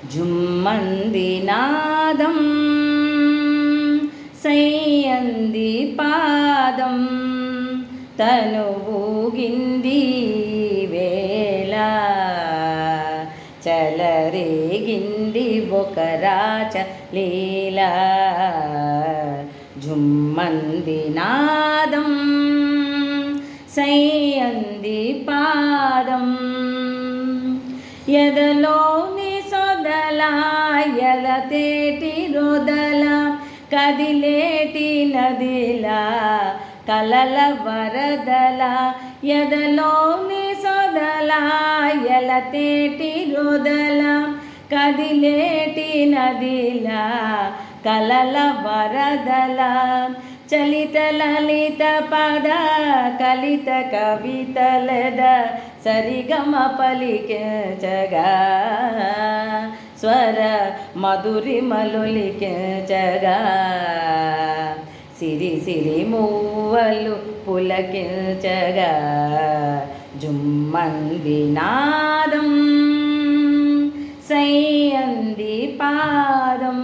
జుమ్మంది నాదం సయ్యంది పాదం తను ఊగింది వేళ చలరేగింది ఒక రాచ లీల జుమ్మంది నాదం సయ్యంది పాదం ఎదలోని సొదల ఎలతేటి రొదల కదిలేటి నదిలా కలల వరదల ఎదలోని సొదల ఎలతేటి రొదల కదిలేటి నదిలా కలల వరదల చలిత లలిత పద కలిత కవితలద సరిగమ పలికించగా స్వర మధురిమలులికించగా సిరి సిరి మూవలు పులకించగా జుమ్మంది నాదం సయ్యంది పాదం